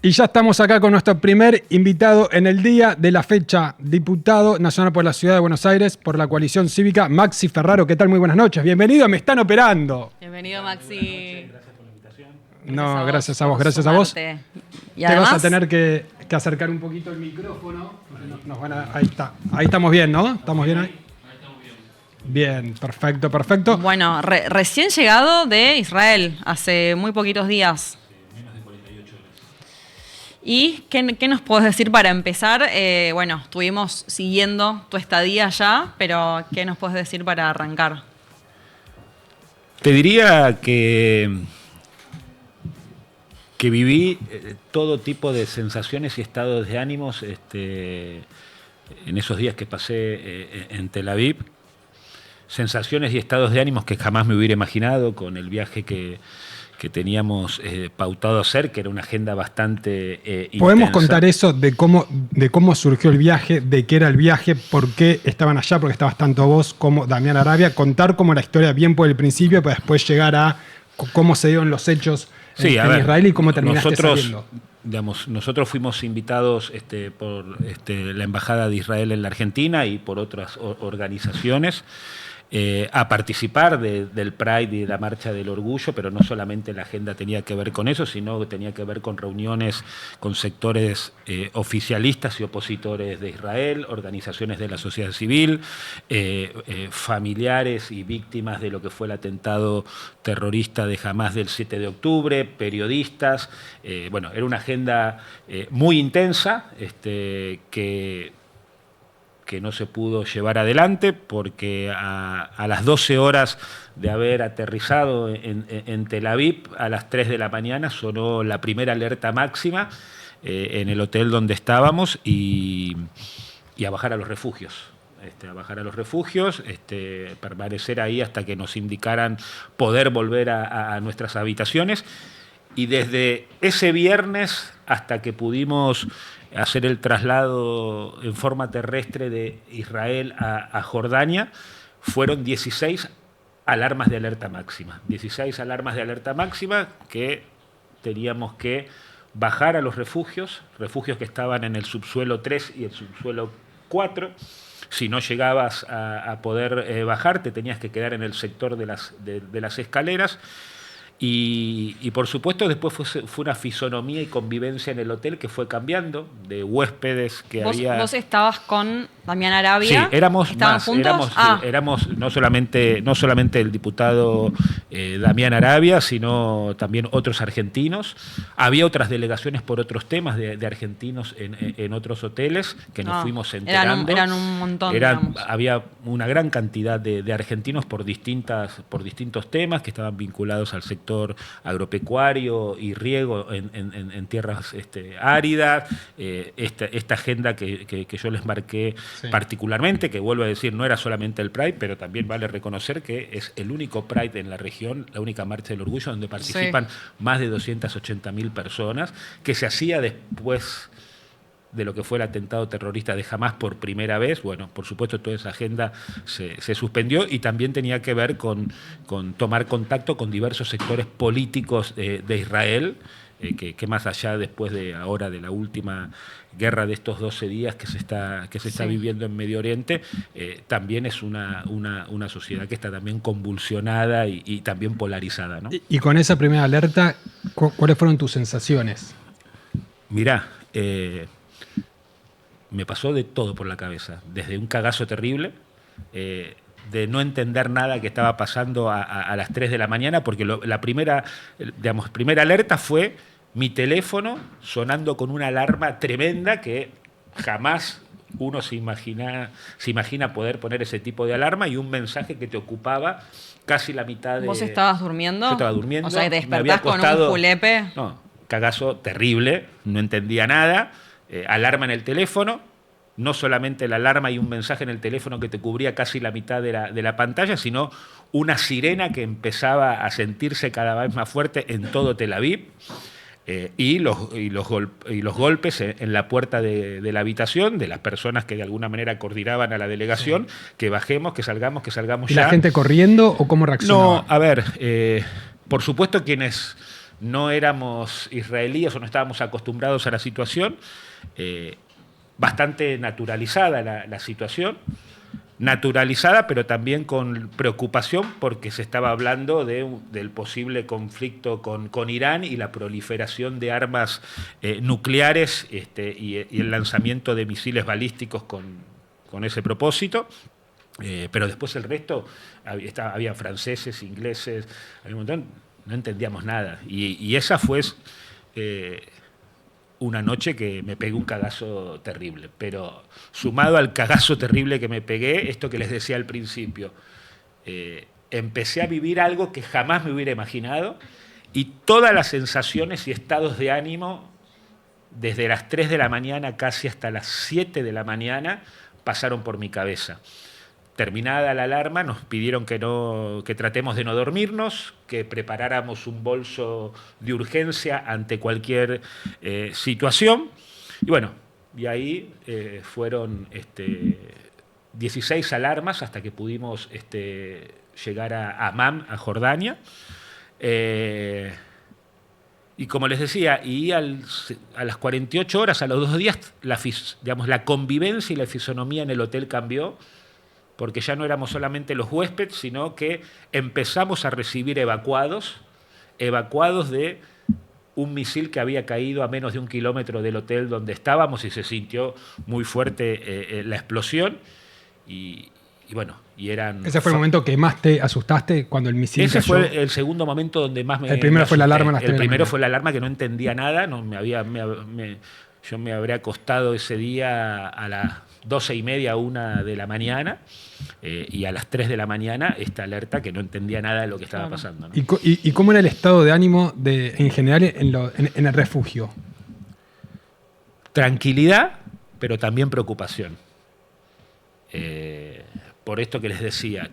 Y ya estamos acá con nuestro primer invitado en el día de la fecha, diputado nacional por la Ciudad de Buenos Aires, por la coalición cívica, Maxi Ferraro. ¿Qué tal? Muy buenas noches. Bienvenido, Me Están Operando. Bienvenido, Maxi. Gracias por la invitación. No, gracias a vos, gracias a vos. Y Te además, vas a tener que acercar un poquito el micrófono. Ahí está. Ahí estamos bien, ¿no? ¿Estamos bien ahí? Bien, perfecto, perfecto. bueno, recién llegado de Israel, hace muy poquitos días. ¿Y qué nos puedes decir para empezar? Bueno, estuvimos siguiendo tu estadía allá, pero ¿qué nos puedes decir para arrancar? Te diría que viví todo tipo de sensaciones y estados de ánimos en esos días que pasé en Tel Aviv. Sensaciones y estados de ánimos que jamás me hubiera imaginado con el viaje que teníamos pautado hacer, que era una agenda bastante ¿Podemos intensa. contar eso de cómo surgió el viaje, de qué era el viaje, por qué estaban allá, porque estabas tanto vos como Damián Arabia? Contar como la historia bien por el principio, para después llegar a cómo se dieron los hechos en Israel y cómo terminaste saliendo. Nosotros fuimos invitados por la Embajada de Israel en la Argentina y por otras organizaciones a participar del Pride y de la Marcha del Orgullo, pero no solamente la agenda tenía que ver con eso, sino que tenía que ver con reuniones con sectores oficialistas y opositores de Israel, organizaciones de la sociedad civil, familiares y víctimas de lo que fue el atentado terrorista de Hamás del 7 de octubre, periodistas. Bueno, era una agenda muy intensa que no se pudo llevar adelante porque a las 12 horas de haber aterrizado en Tel Aviv, a las 3 de la mañana sonó la primera alerta máxima en el hotel donde estábamos y a bajar a los refugios. Permanecer ahí hasta que nos indicaran poder volver a nuestras habitaciones. Y desde ese viernes hasta que pudimos hacer el traslado en forma terrestre de Israel a Jordania, fueron 16 alarmas de alerta máxima. 16 alarmas de alerta máxima que teníamos que bajar a los refugios que estaban en el subsuelo 3 y el subsuelo 4. Si no llegabas a poder bajar, te tenías que quedar en el sector de las escaleras. Y por supuesto después fue una fisonomía y convivencia en el hotel que fue cambiando, de huéspedes que había... ¿Vos estabas con Damián Arabia? Sí, éramos ¿Estaban más, juntos? éramos no solamente el diputado Damián Arabia, sino también otros argentinos. Había otras delegaciones por otros temas de argentinos en otros hoteles que nos fuimos enterando. Eran un montón, había una gran cantidad de argentinos por distintos temas que estaban vinculados al sector agropecuario y riego en tierras áridas. Esta agenda que yo les marqué particularmente, que vuelvo a decir, no era solamente el Pride, pero también vale reconocer que es el único Pride en la región, la única Marcha del Orgullo, donde participan más de 280.000 personas, que se hacía después de lo que fue el atentado terrorista de Hamás por primera vez. Bueno, por supuesto toda esa agenda se suspendió y también tenía que ver con tomar contacto con diversos sectores políticos de Israel, que más allá después de ahora de la última guerra de estos 12 días que se está viviendo en Medio Oriente, también es una sociedad que está también convulsionada y también polarizada, ¿no? Y con esa primera alerta, ¿cuáles fueron tus sensaciones? Mirá, me pasó de todo por la cabeza, desde un cagazo terrible, de no entender nada que estaba pasando a las 3 de la mañana, porque la primera alerta fue mi teléfono sonando con una alarma tremenda que jamás uno se imagina poder poner ese tipo de alarma, y un mensaje que te ocupaba casi la mitad de... ¿Vos estabas durmiendo? Yo estaba durmiendo. O sea, te despertás con un julepe. No, cagazo terrible, no entendía nada. Alarma en el teléfono, no solamente la alarma y un mensaje en el teléfono que te cubría casi la mitad de la pantalla, sino una sirena que empezaba a sentirse cada vez más fuerte en todo Tel Aviv, y los golpes en la puerta de la habitación de las personas que de alguna manera coordinaban a la delegación, que bajemos, que salgamos ¿Y ya. la gente corriendo o cómo reaccionaba? No, a ver, por supuesto quienes no éramos israelíes o no estábamos acostumbrados a la situación, bastante naturalizada la situación, naturalizada, pero también con preocupación porque se estaba hablando del posible conflicto con Irán y la proliferación de armas nucleares y el lanzamiento de misiles balísticos con ese propósito. Pero después el resto, había franceses, ingleses, había un montón, no entendíamos nada. Y esa fue una noche que me pegué un cagazo terrible, pero sumado al cagazo terrible que me pegué, esto que les decía al principio, empecé a vivir algo que jamás me hubiera imaginado y todas las sensaciones y estados de ánimo, desde las 3 de la mañana casi hasta las 7 de la mañana, pasaron por mi cabeza. Terminada la alarma, nos pidieron que tratemos de no dormirnos, que preparáramos un bolso de urgencia ante cualquier situación. Y bueno, y ahí fueron 16 alarmas hasta que pudimos llegar a Amán, a Jordania. Y como les decía, a las 48 horas, a los 2 días, la convivencia y la fisonomía en el hotel cambió, porque ya no éramos solamente los huéspedes, sino que empezamos a recibir evacuados de un misil que había caído a menos de 1 kilómetro del hotel donde estábamos y se sintió muy fuerte la explosión. Y bueno, y eran... ¿Ese fue el momento que más te asustaste cuando el misil Ese cayó? fue el segundo momento donde más me... El primero fue la alarma a las 3 El de la primero mañana. fue la alarma, que no entendía nada. Yo me habría acostado ese día a las 12:30, 1 de la mañana, y a las 3 de la mañana esta alerta que no entendía nada de lo que estaba pasando, ¿no? ¿Y cómo era el estado de ánimo en general en el refugio? Tranquilidad, pero también preocupación. Por esto que les decía,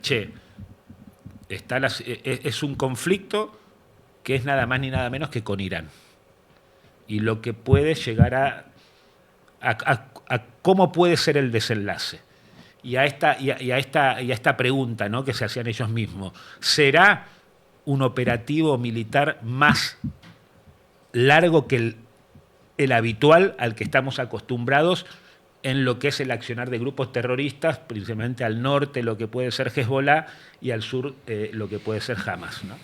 es un conflicto que es nada más ni nada menos que con Irán. Y lo que puede llegar a cómo puede ser el desenlace. Y a esta pregunta, ¿no?, que se hacían ellos mismos. ¿Será un operativo militar más largo que el habitual al que estamos acostumbrados en lo que es el accionar de grupos terroristas, principalmente al norte lo que puede ser Hezbollah y al sur lo que puede ser Hamas, ¿no?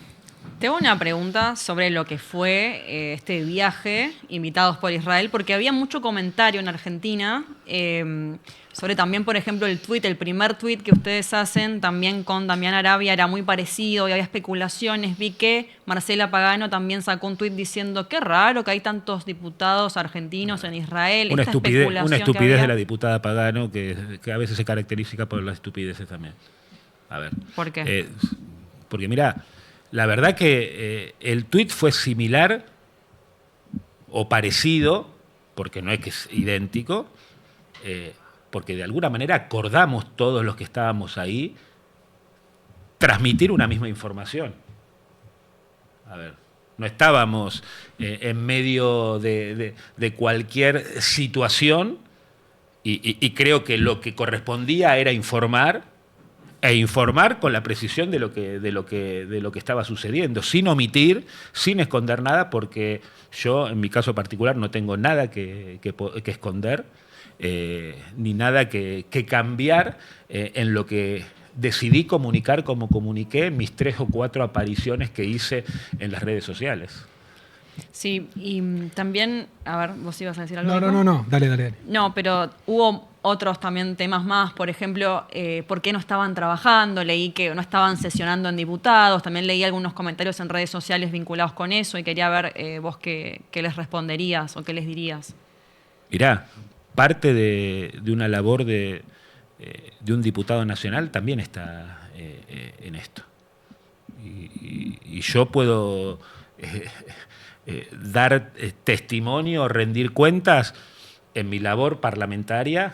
Tengo una pregunta sobre lo que fue este viaje, invitados por Israel, porque había mucho comentario en Argentina sobre también, por ejemplo, el primer tweet que ustedes hacen también con Damián Arabia era muy parecido y había especulaciones. Vi que Marcela Pagano también sacó un tweet diciendo qué raro que hay tantos diputados argentinos en Israel. Una estupidez que de la diputada Pagano que a veces se caracteriza por las estupideces también. A ver. ¿Por qué? Porque mira, la verdad que el tuit fue similar o parecido, porque no es que es idéntico, porque de alguna manera acordamos todos los que estábamos ahí transmitir una misma información. A ver, no estábamos en medio de cualquier situación y creo que lo que correspondía era informar con la precisión de lo que estaba sucediendo, sin omitir, sin esconder nada, porque yo, en mi caso particular, no tengo nada que esconder, ni nada que cambiar en lo que decidí comunicar como comuniqué en mis 3 o 4 apariciones que hice en las redes sociales. Sí, y también, a ver, vos ibas a decir algo. No, dale. No, pero hubo otros también temas más, por ejemplo, por qué no estaban trabajando, leí que no estaban sesionando en diputados, también leí algunos comentarios en redes sociales vinculados con eso y quería ver vos qué les responderías o qué les dirías. Mirá, parte de una labor de un diputado nacional también está en esto. Y yo puedo dar testimonio, rendir cuentas en mi labor parlamentaria,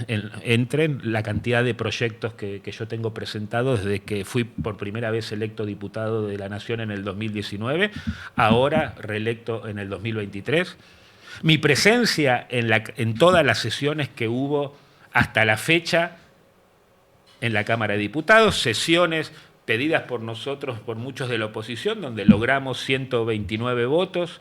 entre la cantidad de proyectos que yo tengo presentados desde que fui por primera vez electo diputado de la Nación en el 2019, ahora reelecto en el 2023. Mi presencia en todas las sesiones que hubo hasta la fecha en la Cámara de Diputados, sesiones pedidas por nosotros, por muchos de la oposición, donde logramos 129 votos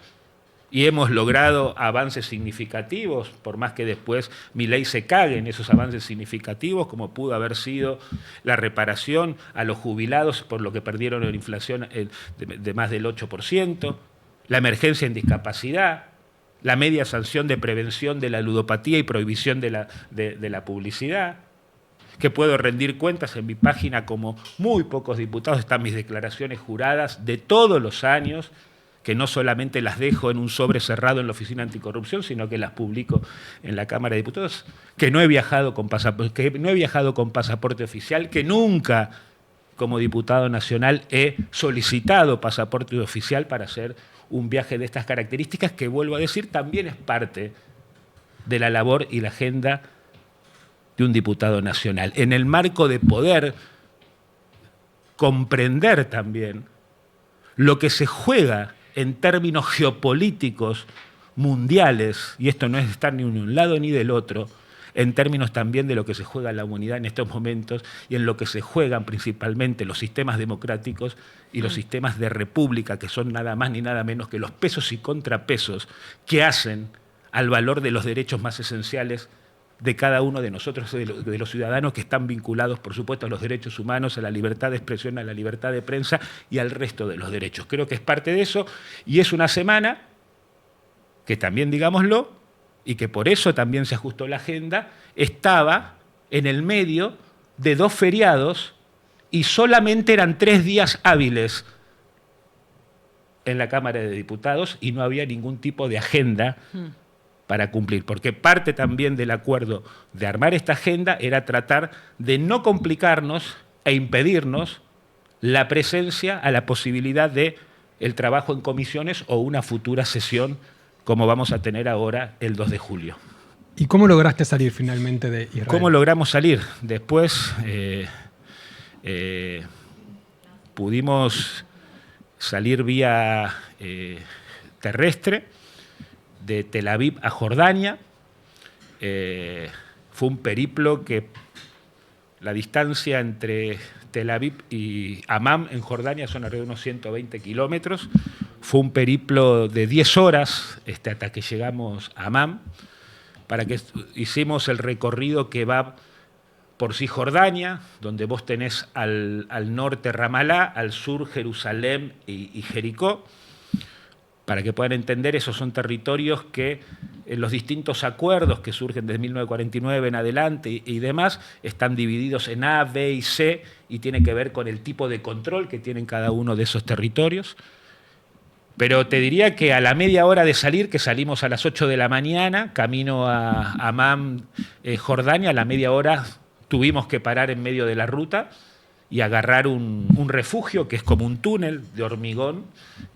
y hemos logrado avances significativos, por más que después Milei se cague en esos avances significativos, como pudo haber sido la reparación a los jubilados por lo que perdieron en inflación de más del 8%, la emergencia en discapacidad, la media sanción de prevención de la ludopatía y prohibición de la publicidad, que puedo rendir cuentas en mi página como muy pocos diputados, están mis declaraciones juradas de todos los años, que no solamente las dejo en un sobre cerrado en la Oficina Anticorrupción, sino que las publico en la Cámara de Diputados, que no he viajado con pasaporte oficial, que nunca como diputado nacional he solicitado pasaporte oficial para hacer un viaje de estas características, que vuelvo a decir, también es parte de la labor y la agenda de un diputado nacional. En el marco de poder comprender también lo que se juega en términos geopolíticos mundiales, y esto no es estar ni de un lado ni del otro, en términos también de lo que se juega en la humanidad en estos momentos y en lo que se juegan principalmente los sistemas democráticos y los sistemas de república, que son nada más ni nada menos que los pesos y contrapesos que hacen al valor de los derechos más esenciales de cada uno de nosotros, de los ciudadanos, que están vinculados, por supuesto, a los derechos humanos, a la libertad de expresión, a la libertad de prensa y al resto de los derechos. Creo que es parte de eso, y es una semana que también, digámoslo, y que por eso también se ajustó la agenda, estaba en el medio de 2 feriados y solamente eran 3 días hábiles en la Cámara de Diputados y no había ningún tipo de agenda para cumplir, porque parte también del acuerdo de armar esta agenda era tratar de no complicarnos e impedirnos la presencia a la posibilidad de el trabajo en comisiones o una futura sesión como vamos a tener ahora el 2 de julio. ¿Y cómo lograste salir finalmente de Israel? ¿Cómo logramos salir? Después pudimos salir vía terrestre de Tel Aviv a Jordania. Fue un periplo que la distancia entre Tel Aviv y Amán en Jordania son alrededor de unos 120 kilómetros. Fue un periplo de 10 horas hasta que llegamos a Amán, para que hicimos el recorrido que va por Cisjordania, donde vos tenés al norte Ramalá, al sur Jerusalén y Jericó. Para que puedan entender, esos son territorios que en los distintos acuerdos que surgen desde 1949 en adelante y demás, están divididos en A, B y C, y tiene que ver con el tipo de control que tienen cada uno de esos territorios. Pero te diría que a la media hora de salir, que salimos a las 8 de la mañana, camino a Amán, Jordania, a la media hora tuvimos que parar en medio de la ruta y agarrar un refugio que es como un túnel de hormigón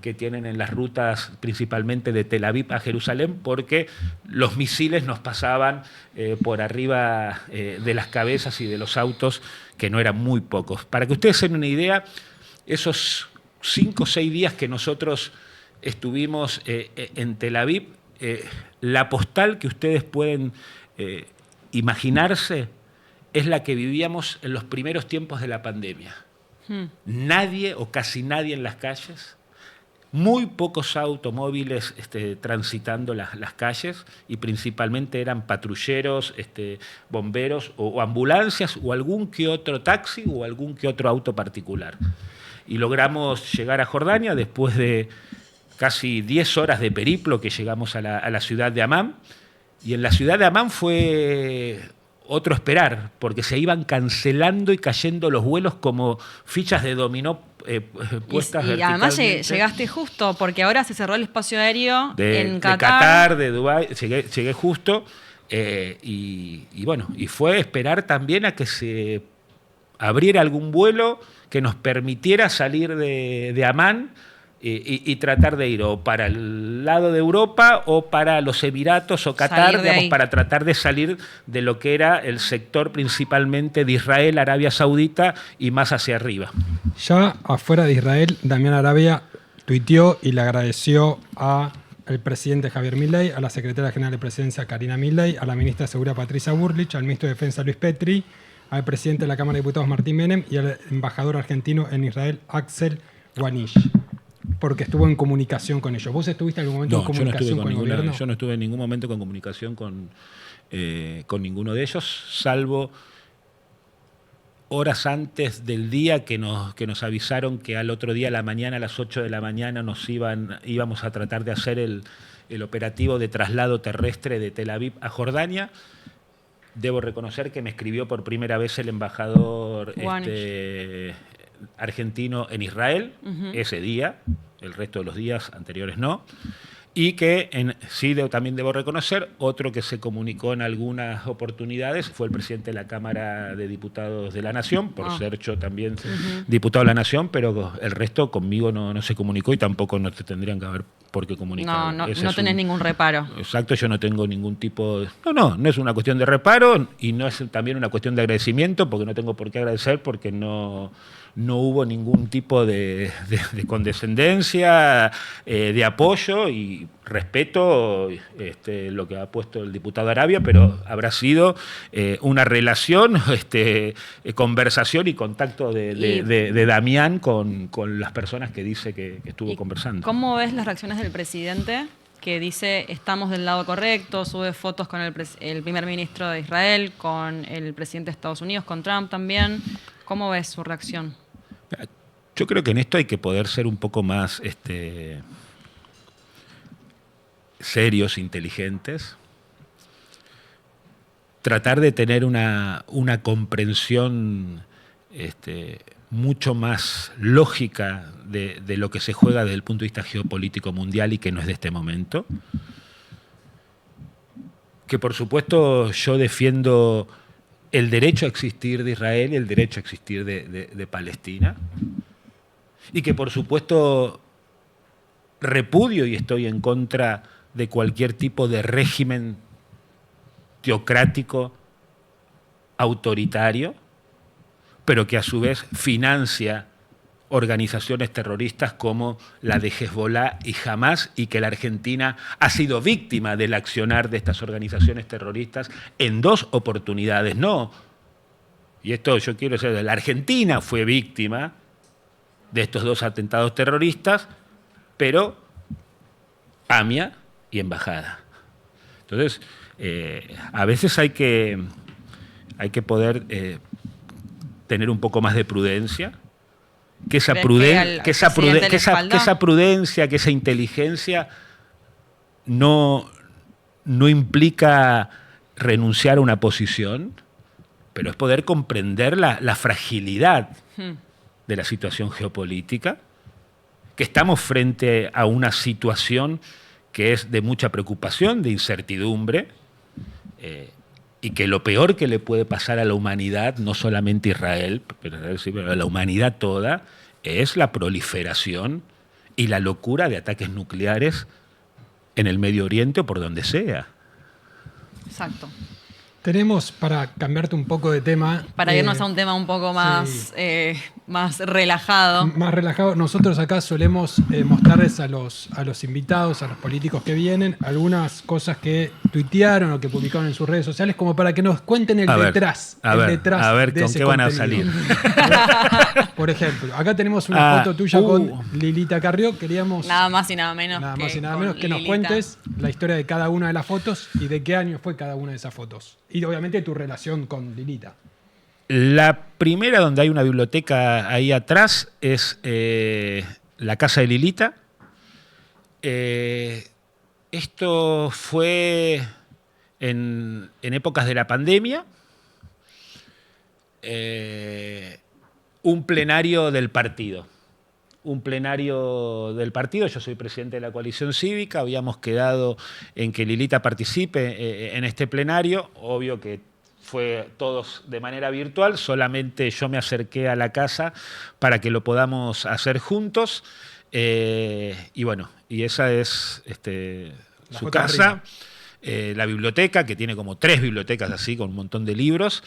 que tienen en las rutas principalmente de Tel Aviv a Jerusalén, porque los misiles nos pasaban por arriba de las cabezas y de los autos, que no eran muy pocos. Para que ustedes se den una idea, esos 5 o 6 días que nosotros estuvimos en Tel Aviv, la postal que ustedes pueden imaginarse es la que vivíamos en los primeros tiempos de la pandemia. Nadie o casi nadie en las calles, muy pocos automóviles transitando las calles, y principalmente eran patrulleros, bomberos o ambulancias o algún que otro taxi o algún que otro auto particular. Y logramos llegar a Jordania después de casi 10 horas de periplo que llegamos a la ciudad de Amán. Y en la ciudad de Amán fue otro esperar, porque se iban cancelando y cayendo los vuelos como fichas de dominó puestas y además llegaste justo, porque ahora se cerró el espacio aéreo en Qatar. De Qatar, de Dubái, llegué justo, y bueno, y fue esperar también a que se abriera algún vuelo que nos permitiera salir de Amán y tratar de ir o para el lado de Europa o para los Emiratos o Qatar, digamos, para tratar de salir de lo que era el sector principalmente de Israel, Arabia Saudita y más hacia arriba. Ya afuera de Israel, Damián Arabia tuiteó y le agradeció al presidente Javier Milei, a la secretaria general de Presidencia Karina Milei, a la ministra de Seguridad Patricia Bullrich, al ministro de Defensa Luis Petri, al presidente de la Cámara de Diputados, Martín Menem, y al embajador argentino en Israel, Axel Wanish, porque estuvo en comunicación con ellos. ¿Vos estuviste en algún momento en comunicación con el gobierno? Yo no estuve en ningún momento con comunicación con ninguno de ellos, salvo horas antes del día que nos avisaron que al otro día a la mañana, a las 8 de la mañana, íbamos a tratar de hacer el operativo de traslado terrestre de Tel Aviv a Jordania. Debo reconocer que me escribió por primera vez el embajador argentino en Israel ese día, el resto de los días anteriores no. Y que también debo reconocer, otro que se comunicó en algunas oportunidades fue el presidente de la Cámara de Diputados de la Nación, por ser yo también diputado de la Nación, pero el resto conmigo no se comunicó y tampoco no te tendrían que haber por qué comunicar. No tenés ningún reparo. Exacto, yo no tengo ningún tipo de... No es una cuestión de reparo y no es también una cuestión de agradecimiento, porque no tengo por qué agradecer, porque no hubo ningún tipo de condescendencia, de apoyo, y respeto lo que ha puesto el diputado Arabia, pero habrá sido una relación, conversación y contacto de Damián con las personas que dice que estuvo conversando. ¿Cómo ves las reacciones del presidente, que dice estamos del lado correcto, sube fotos con el primer ministro de Israel, con el presidente de Estados Unidos, con Trump también? ¿Cómo ves su reacción? Yo creo que en esto hay que poder ser un poco más serios, inteligentes, tratar de tener una comprensión mucho más lógica de lo que se juega desde el punto de vista geopolítico mundial y que no es de este momento. Que por supuesto yo defiendo el derecho a existir de Israel y el derecho a existir de Palestina. Y que por supuesto repudio y estoy en contra de cualquier tipo de régimen teocrático, autoritario, pero que a su vez financia organizaciones terroristas como la de Hezbollah y Hamas, y que la Argentina ha sido víctima del accionar de estas organizaciones terroristas en 2 oportunidades. No, y esto yo quiero decir, la Argentina fue víctima de estos 2 atentados terroristas, pero AMIA y embajada. Entonces, a veces hay que poder tener un poco más de prudencia, que esa prudencia, que esa inteligencia no implica renunciar a una posición, pero es poder comprender la fragilidad de la situación geopolítica, que estamos frente a una situación que es de mucha preocupación, de incertidumbre, y que lo peor que le puede pasar a la humanidad, no solamente a Israel, pero a la humanidad toda, es la proliferación y la locura de ataques nucleares en el Medio Oriente o por donde sea. Exacto. Tenemos, para cambiarte un poco de tema... Para irnos a un tema un poco más, más relajado. Más relajado. Nosotros acá solemos mostrarles a los invitados, a los políticos que vienen, algunas cosas que tuitearon o que publicaron en sus redes sociales, como para que nos cuenten el detrás. A ver de con ese qué van contenido. a salir. Por ejemplo, acá tenemos una foto tuya con Lilita Carrió. Queríamos... Nada más y nada menos que nos cuentes la historia de cada una de las fotos y de qué año fue cada una de esas fotos. Y obviamente tu relación con Lilita. La primera, donde hay una biblioteca ahí atrás, es la casa de Lilita. Esto fue en épocas de la pandemia. Un plenario del partido. Yo soy presidente de la coalición cívica, habíamos quedado en que Lilita participe en este plenario, obvio que fue todos de manera virtual, solamente yo me acerqué a la casa para que lo podamos hacer juntos, y bueno, y esa es su casa, la biblioteca, que tiene como 3 bibliotecas así, con un montón de libros,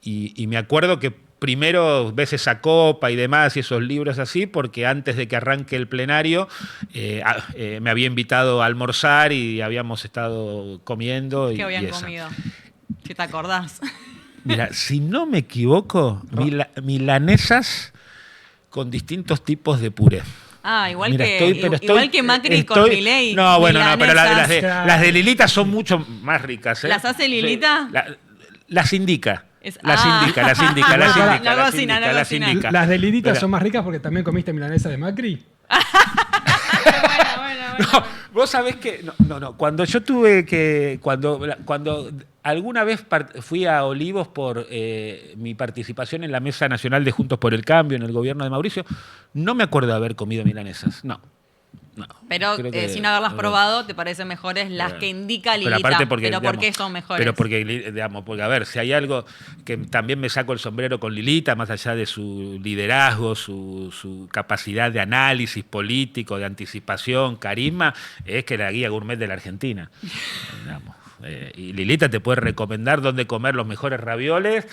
y me acuerdo que primero ves esa copa y demás y esos libros así, porque antes de que arranque el plenario me había invitado a almorzar y habíamos estado comiendo. ¿Qué habían comido? ¿Qué te acordás? Mira, si no me equivoco, milanesas con distintos tipos de puré. Ah, igual, Mira, igual que Macri con Milei. No, bueno, no, pero milanesas. las de Lilita son mucho más ricas. ¿Las hace Lilita? Sí, las indica. Las indica. No cocina. Las de Lilita son más ricas porque también comiste milanesa de Macri. Bueno. No, vos sabés que. No. Cuando yo tuve que. Cuando alguna vez fui a Olivos por mi participación en la Mesa Nacional de Juntos por el Cambio, en el gobierno de Mauricio, no me acuerdo de haber comido milanesas. No. Pero sin haberlas probado, ¿te parecen mejores las que indica Lilita? Pero ¿por qué son mejores? Pero porque, a ver, si hay algo que también me saco el sombrero con Lilita, más allá de su liderazgo, su capacidad de análisis político, de anticipación, carisma, es que la guía gourmet de la Argentina. Digamos. Y Lilita te puede recomendar dónde comer los mejores ravioles,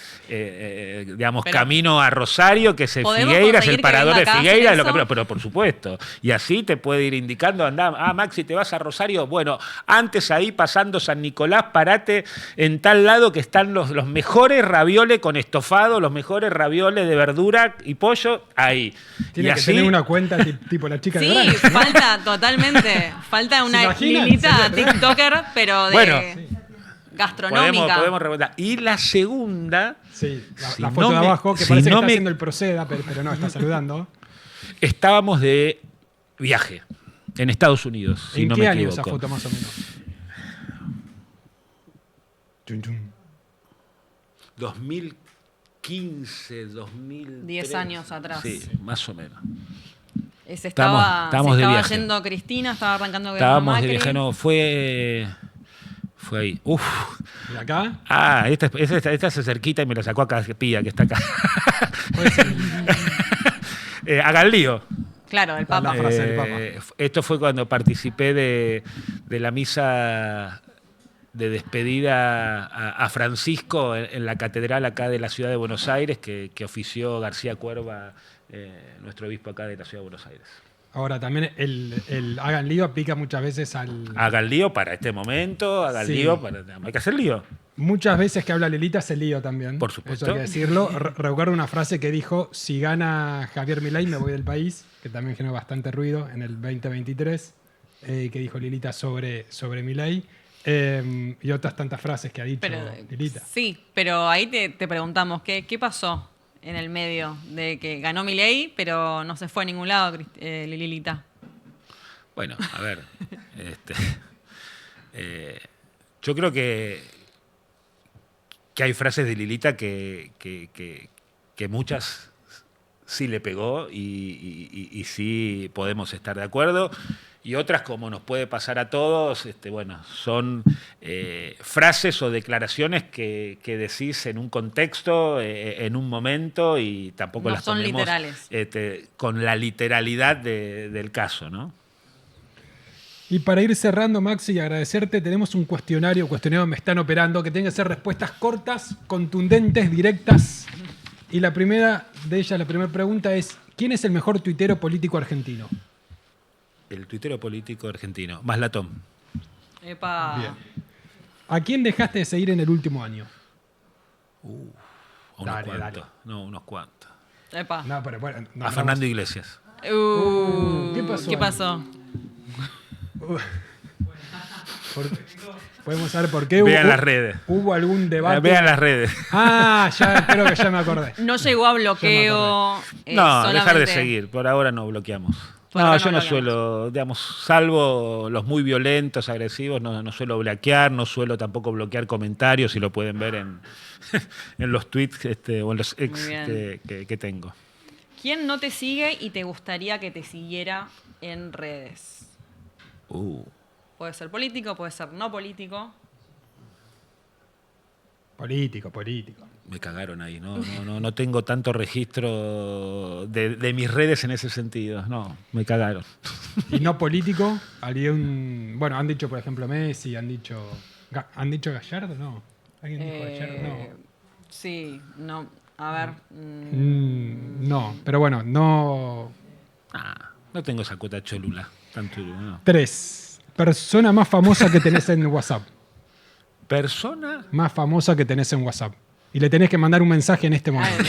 camino a Rosario, que es el Figueiras, el parador de Figueiras, pero por supuesto. Y así te puede ir indicando, Maxi, te vas a Rosario, bueno, antes ahí pasando San Nicolás, parate en tal lado que están los mejores ravioles con estofado, los mejores ravioles de verdura y pollo, ahí. Tiene que tener una cuenta tipo la chica de Grana. Sí, totalmente. Falta una Lilita TikToker, pero de... gastronómica. Podemos recomendar. Y la segunda... Sí, la foto de abajo, que parece que está haciendo el Proceda, pero no, está saludando. Estábamos de viaje en Estados Unidos, si no me equivoco. ¿En qué año esa foto más o menos? 2015, 2013. 10 años atrás. Sí, más o menos. Estaba de viaje. yendo Cristina, estaba arrancando Estábamos de viaje, no, fue ahí. Uf. ¿Y acá? Esta se cerquita y me la sacó acá, Pía, que está acá. Puede ser. Hagan lío. Claro, el Papa. La frase del Papa. Esto fue cuando participé de la misa de despedida a Francisco en la catedral acá de la ciudad de Buenos Aires, que ofició García Cuerva, nuestro obispo acá de la ciudad de Buenos Aires. Ahora, también el hagan lío aplica muchas veces al... Hagan lío para este momento, lío para... Hay que hacer lío. Muchas veces que habla Lilita hace lío también. Por supuesto. Eso hay que decirlo. Recuerdo una frase que dijo: si gana Javier Milei me voy del país, que también generó bastante ruido en el 2023, que dijo Lilita sobre Milei. Y otras tantas frases que ha dicho Lilita. Sí, pero ahí te preguntamos, ¿qué pasó en el medio de que ganó Milei, pero no se fue a ningún lado, Lilita? Bueno, a ver, yo creo que hay frases de Lilita que muchas sí le pegó y sí podemos estar de acuerdo. Y otras, como nos puede pasar a todos, son frases o declaraciones que decís en un contexto, en un momento, y tampoco las son tomemos literales. Con la literalidad del caso, ¿no? Y para ir cerrando, Maxi, y agradecerte, tenemos un cuestionario me están operando, que tiene que ser respuestas cortas, contundentes, directas. Y la primera de ellas, la primera pregunta es: ¿quién es el mejor tuitero político argentino? El tuitero político argentino, Maslatón. Epa. Bien. ¿A quién dejaste de seguir en el último año? Unos cuantos. No, unos cuantos. Epa. No, pero bueno, a Fernando Iglesias. ¿Qué pasó? Podemos saber por qué. Vean las redes. ¿Hubo algún debate? Vean las redes. Creo que ya me acordé. No llegó a bloqueo. No, dejar de seguir. Por ahora no bloqueamos. Yo no suelo, salvo los muy violentos, agresivos, no suelo bloquear, no suelo tampoco bloquear comentarios, si lo pueden ver en los tweets o en los ex que tengo. ¿Quién no te sigue y te gustaría que te siguiera en redes? Puede ser político, puede ser no político. Político. Me cagaron ahí, no tengo tanto registro de mis redes en ese sentido, no, me cagaron. ¿Y no político? Bueno, han dicho, por ejemplo, Messi, han dicho Gallardo, ¿no? ¿Alguien dijo Gallardo? No. Sí, no, a ver. No, pero bueno, no... No tengo esa cuota cholula, tan chulula, no. 3. Persona más famosa que tenés en WhatsApp. ¿Persona? Más famosa que tenés en WhatsApp. y le tenés que mandar un mensaje en este momento.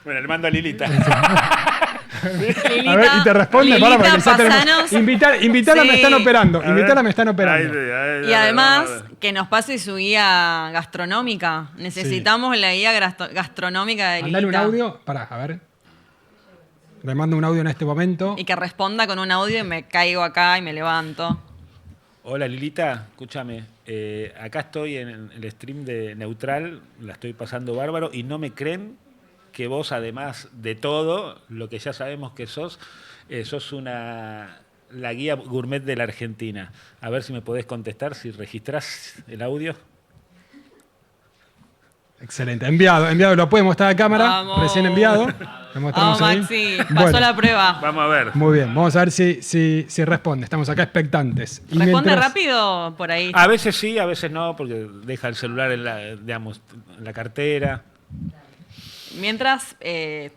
Bueno, le mando a Lilita. Lilita, A ver, y te responde, Lilita, para, porque ya tenemos. pasanos. Invitala, Sí. me están operando. A ver. Invitala, me están operando. Y además, que nos pase su guía gastronómica. Necesitamos la guía gastronómica de Lilita. Mandale un audio. Pará, a ver. Le mando un audio en este momento. Y que responda con un audio y me caigo acá y me levanto. Hola Lilita, escúchame. Acá estoy en el stream de Neutral, la estoy pasando bárbaro y no me creen que vos, además de todo, lo que ya sabemos que sos la guía gourmet de la Argentina. A ver si me podés contestar, si registrás el audio. Excelente. Enviado. Lo puede mostrar a cámara. Vamos. Recién enviado. Lo mostramos ahí. Maxi, pasó Bueno, la prueba. Vamos a ver. muy bien. Vamos a ver si responde. Estamos acá expectantes. Y ¿Responde mientras- rápido por ahí? A veces sí, a veces no, porque deja el celular en la cartera. Mientras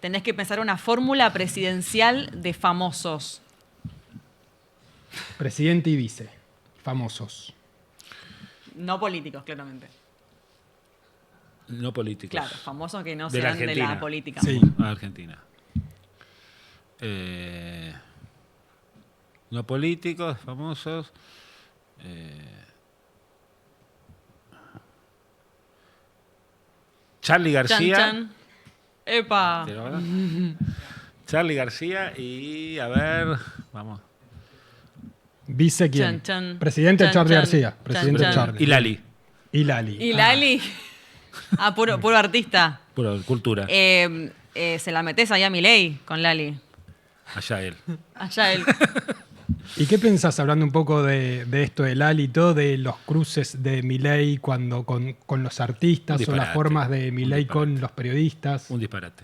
tenés que pensar una fórmula presidencial de famosos. Presidente y vice. Famosos. No políticos, claramente. No políticos. Claro, famosos que no De la sean de Argentina. la política. Sí. Argentina. No políticos, famosos. Charly García. Chan, chan. Epa. Pero, ¿no? Charly García y a ver, vamos. ¿Vice quién? Chan, chan. Presidente Chan, Charly chan. García. Chan, Presidente chan. Charly. Y Lali, Y Lali. ¿Y Lali? Ah, puro artista. puro cultura. Se la metés ahí a Milei con Lali. Allá él. Allá él. ¿Y qué pensás, hablando un poco de esto de Lali y todo, de los cruces de Milei con los artistas Un o las disparate. formas de Milei Un con disparate. los periodistas? Un disparate.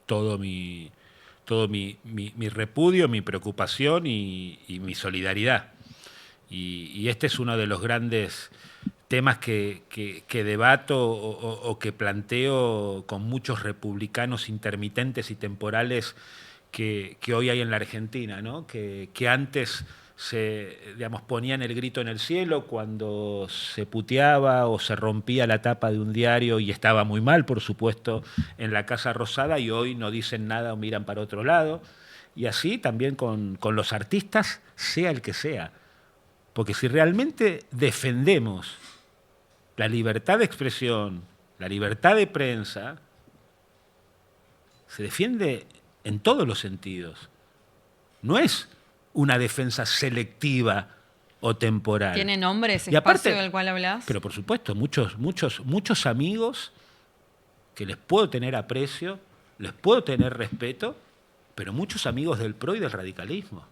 Todo mi repudio, mi preocupación y mi solidaridad. Y este es uno de los grandes temas que debato o que planteo con muchos republicanos intermitentes y temporales que hoy hay en la Argentina, ¿no? Que antes ponían el grito en el cielo cuando se puteaba o se rompía la tapa de un diario y estaba muy mal, por supuesto, en la Casa Rosada, y hoy no dicen nada o miran para otro lado. Y así también con los artistas, sea el que sea. Porque si realmente defendemos la libertad de expresión, la libertad de prensa, se defiende en todos los sentidos. No es una defensa selectiva o temporal. ¿Tiene nombre ese Y aparte- espacio del cual hablas? Pero por supuesto, muchos amigos que les puedo tener aprecio, les puedo tener respeto, pero muchos amigos del PRO y del radicalismo,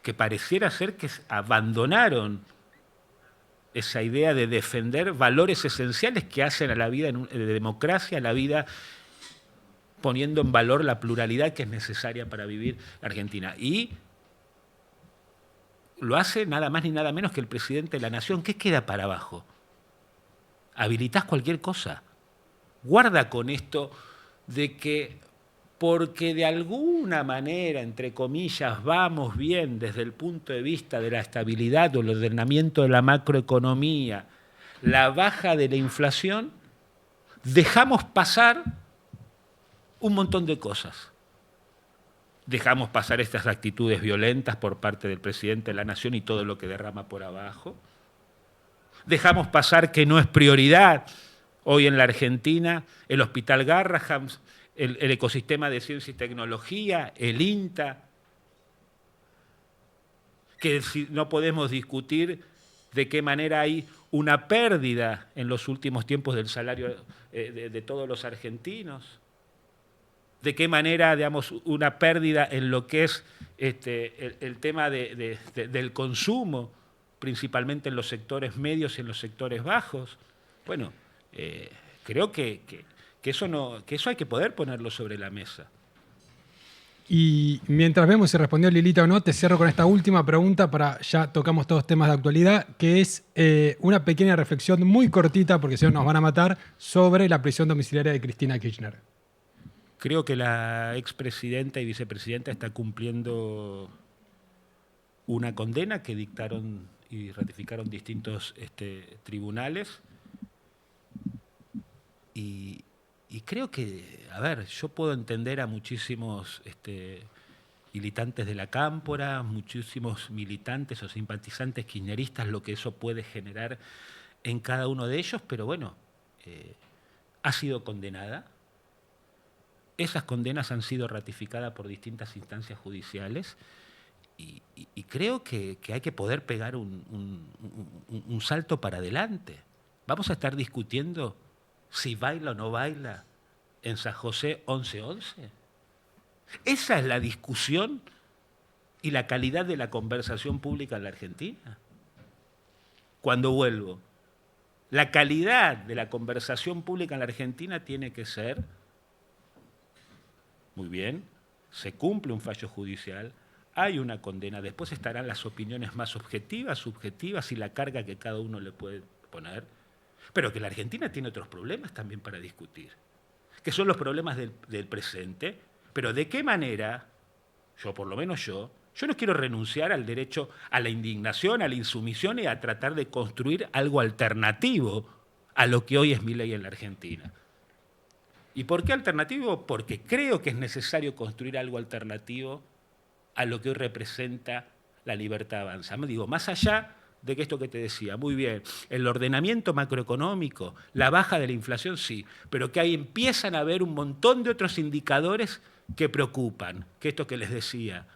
que pareciera ser que abandonaron esa idea de defender valores esenciales que hacen a la vida de democracia, a la vida poniendo en valor la pluralidad que es necesaria para vivir Argentina. Y lo hace nada más ni nada menos que el presidente de la Nación. ¿Qué queda para abajo? Habilitás cualquier cosa. Guarda con esto de que porque de alguna manera, entre comillas, vamos bien desde el punto de vista de la estabilidad o el ordenamiento de la macroeconomía, la baja de la inflación, dejamos pasar un montón de cosas. Dejamos pasar estas actitudes violentas por parte del presidente de la Nación y todo lo que derrama por abajo. Dejamos pasar que no es prioridad hoy en la Argentina el Hospital Garrahan, el ecosistema de ciencia y tecnología, el INTA, que no podemos discutir de qué manera hay una pérdida en los últimos tiempos del salario de todos los argentinos, de qué manera, digamos, una pérdida en lo que es el tema del consumo, principalmente en los sectores medios y en los sectores bajos. Bueno, creo que eso hay que poder ponerlo sobre la mesa. Y mientras vemos si respondió Lilita o no, te cierro con esta última pregunta para ya tocamos todos temas de actualidad, que es una pequeña reflexión muy cortita, porque si no nos van a matar, sobre la prisión domiciliaria de Cristina Kirchner. Creo que la expresidenta y vicepresidenta está cumpliendo una condena que dictaron y ratificaron distintos tribunales. Y creo que, a ver, yo puedo entender a muchísimos militantes de la Cámpora, muchísimos militantes o simpatizantes kirchneristas, lo que eso puede generar en cada uno de ellos, pero bueno, ha sido condenada. Esas condenas han sido ratificadas por distintas instancias judiciales y creo que hay que poder pegar un salto para adelante. Vamos a estar discutiendo si baila o no baila en San José 11-11. Esa es la discusión y la calidad de la conversación pública en la Argentina. Cuando vuelvo, la calidad de la conversación pública en la Argentina tiene que ser, muy bien, se cumple un fallo judicial, hay una condena, después estarán las opiniones más objetivas, subjetivas y la carga que cada uno le puede poner. Pero que la Argentina tiene otros problemas también para discutir, que son los problemas del presente, pero de qué manera, por lo menos yo no quiero renunciar al derecho a la indignación, a la insumisión y a tratar de construir algo alternativo a lo que hoy es mi ley en la Argentina. ¿Y por qué alternativo? Porque creo que es necesario construir algo alternativo a lo que hoy representa la libertad avanza. Me digo, más allá de que esto que te decía, muy bien, el ordenamiento macroeconómico, la baja de la inflación, sí, pero que ahí empiezan a haber un montón de otros indicadores que preocupan, que esto que les decía,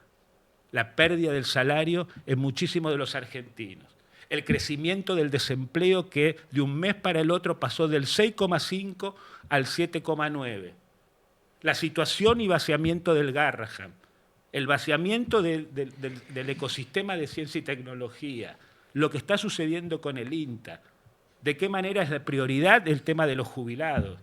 la pérdida del salario en muchísimos de los argentinos, el crecimiento del desempleo que de un mes para el otro pasó del 6,5 al 7,9, la situación y vaciamiento del Garrahan, el vaciamiento del ecosistema de ciencia y tecnología, lo que está sucediendo con el INTA, de qué manera es la prioridad el tema de los jubilados,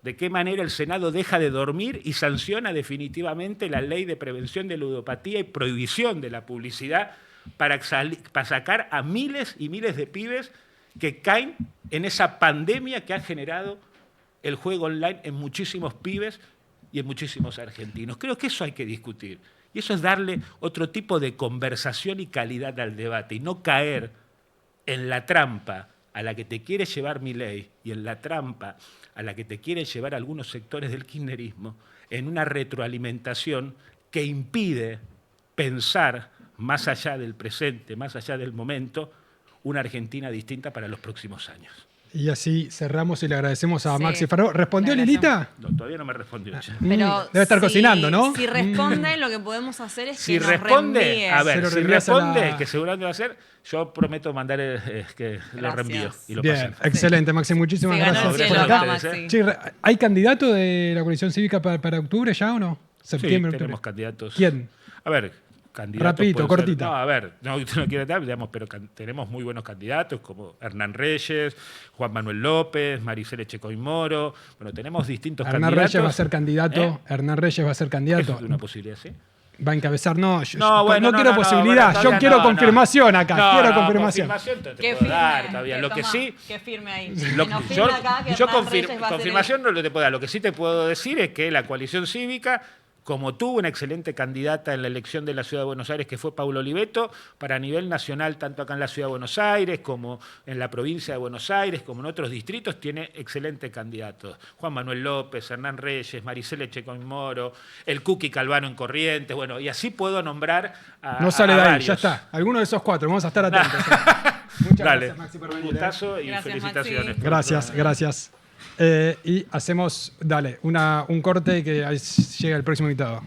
de qué manera el Senado deja de dormir y sanciona definitivamente la ley de prevención de ludopatía y prohibición de la publicidad para sacar a miles y miles de pibes que caen en esa pandemia que ha generado el juego online en muchísimos pibes y en muchísimos argentinos. Creo que eso hay que discutir. Y eso es darle otro tipo de conversación y calidad al debate y no caer en la trampa a la que te quiere llevar Milei y en la trampa a la que te quieren llevar algunos sectores del kirchnerismo en una retroalimentación que impide pensar más allá del presente, más allá del momento, una Argentina distinta para los próximos años. Y así cerramos y le agradecemos a Sí, Maxi Faró. ¿Respondió Lilita? No, todavía no me respondió. Pero Debe estar cocinando, ¿no? Si responde, lo que podemos hacer es Si que responde, nos reenvíe. a Se ver, lo si reenvías a responde, la- que seguramente va a hacer, yo prometo mandar que lo reenvío y lo Bien, pasemos. excelente, Maxi. Muchísimas Se ganó gracias el por cielo acá. acá, Maxi. Sí, ¿hay candidato de la coalición cívica para octubre ya o no? Sí, Septiembre, tenemos octubre. candidatos. ¿Quién? A ver, candidatos. Rapidito, pueden ser- cortita. No, a ver, no quiero dar, digamos, pero tenemos muy buenos candidatos como Hernán Reyes, Juan Manuel López, Maricela Checoy Moro. Bueno, tenemos distintos Hernán candidatos. Reyes va a ser candidato. ¿Eh? Hernán Reyes va a ser Eso candidato. es una posibilidad, ¿sí? Va a encabezar, no, yo, No, bueno, no quiero posibilidad, bueno, yo todavía quiero no, confirmación acá, No, quiero no, confirmación. te Que puedo firme. dar todavía. Lo que toma, sí, que firme ahí. Lo- Que nos yo firme acá que yo Hernán Reyes va a ser confirmación no te puedo dar. Lo que sí te puedo decir es que la coalición cívica, como tuvo una excelente candidata en la elección de la Ciudad de Buenos Aires, que fue Paulo Oliveto, para a nivel nacional, tanto acá en la Ciudad de Buenos Aires, como en la provincia de Buenos Aires, como en otros distritos, tiene excelentes candidatos. Juan Manuel López, Hernán Reyes, Maricela Checoy Moro, el Cookie Calvano en Corrientes, bueno, y así puedo nombrar a No sale de ahí, varios. ya está. Alguno de esos cuatro, vamos a estar atentos. Muchas Dale, gracias, Maxi, por un venir. gustazo y Gracias, felicitaciones. Maxi. Gracias, gracias. Y hacemos, dale, un corte que ahí llega el próximo invitado.